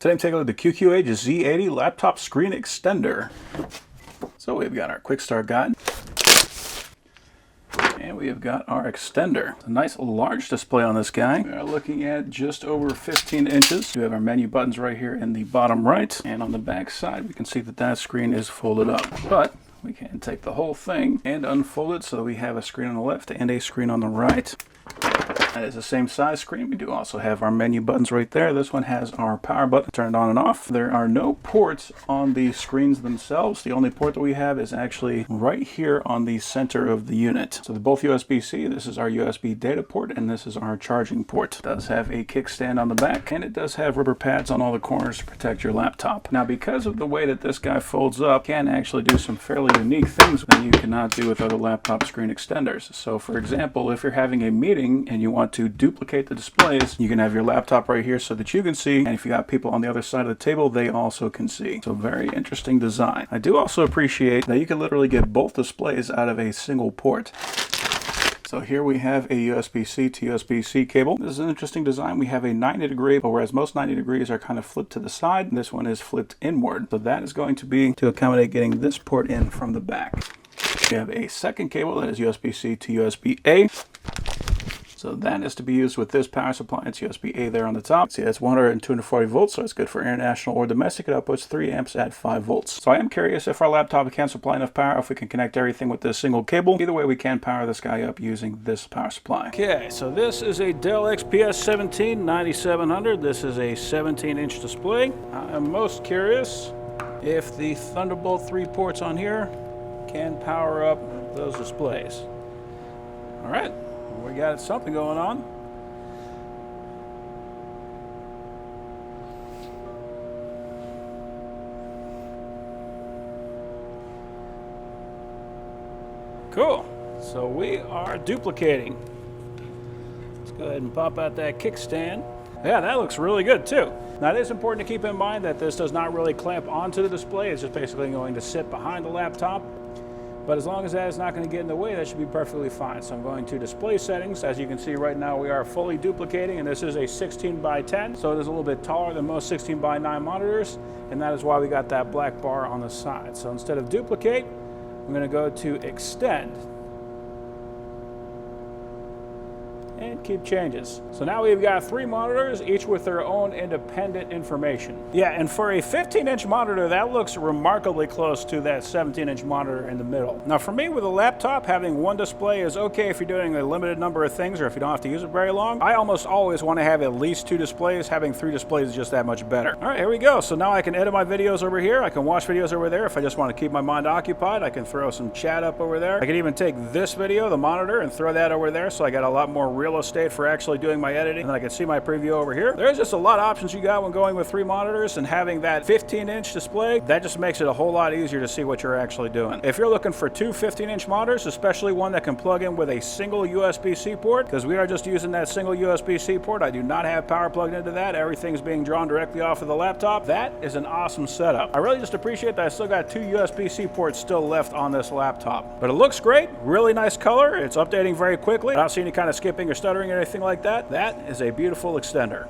Today I'm taking a look at the QQH Z80 laptop screen extender. So we've got our quick start guide. And we have got our extender. It's a nice large display on this guy. We are looking at just over 15 inches. We have our menu buttons right here in the bottom right. And on the back side, we can see that that screen is folded up. But we can take the whole thing and unfold it so that we have a screen on the left and a screen on the right. That is the same size screen. We do also have our menu buttons right there. This one has our power button, turn it on and off. There are no ports on the screens themselves. The only port that we have is actually right here on the center of the unit. So they're both USB-C. This is our USB data port, and this is our charging port. It does have a kickstand on the back, and it does have rubber pads on all the corners to protect your laptop. Now, because of the way that this guy folds up, you can actually do some fairly unique things that you cannot do with other laptop screen extenders. So, for example, if you're having a meeting and you want to duplicate the displays, you can have your laptop right here so that you can see, and if you got people on the other side of the table, they also can see. So very interesting design. I do also appreciate that you can literally get both displays out of a single port. So here we have a USB-C to USB-C cable. This is an interesting design. We have a 90 degree, but whereas most 90 degrees are kind of flipped to the side, this one is flipped inward. So that is going to be to accommodate getting this port in from the back. We have a second cable that is USB-C to USB-A. So that is to be used with this power supply. It's USB-A there on the top. See, that's 100 and 240 volts, so it's good for international or domestic. It outputs 3 amps at 5 volts. So I am curious if our laptop can supply enough power, if we can connect everything with this single cable. Either way, we can power this guy up using this power supply. Okay, so this is a Dell XPS 17 9700. This is a 17-inch display. I'm most curious if the Thunderbolt 3 ports on here can power up those displays. All right. We got something going on. Cool. So we are duplicating. Let's go ahead and pop out that kickstand. Yeah, that looks really good too. Now it is important to keep in mind that this does not really clamp onto the display. It's just basically going to sit behind the laptop. But as long as that is not going to get in the way, that should be perfectly fine. So I'm going to display settings. As you can see right now, we are fully duplicating, and this is a 16 by 10. So it is a little bit taller than most 16 by 9 monitors, and that is why we got that black bar on the side. So instead of duplicate, I'm going to go to extend. And keep changes. So now we've got 3 monitors, each with their own independent information. Yeah, and for a 15-inch monitor, that looks remarkably close to that 17-inch monitor in the middle. Now for me, with a laptop, having one display is okay if you're doing a limited number of things or if you don't have to use it very long. I almost always want to have at least 2 displays. Having 3 displays is just that much better. All right, here we go. So now I can edit my videos over here. I can watch videos over there. If I just want to keep my mind occupied, I can throw some chat up over there. I can even take this video, the monitor, and throw that over there, so I got a lot more real estate for actually doing my editing, and then I can see my preview over here. There's just a lot of options you got when going with 3 monitors, and having that 15-inch display, that just makes it a whole lot easier to see what you're actually doing. If you're looking for 2 15-inch monitors, especially one that can plug in with a single USB-C port, because we are just using that single USB-C port, I do not have power plugged into that. Everything's being drawn directly off of the laptop. That is an awesome setup. I really just appreciate that I still got 2 USB-C ports still left on this laptop. But it looks great, really nice color. It's updating very quickly. I don't see any kind of skipping or stuttering or anything like that. That is a beautiful extender.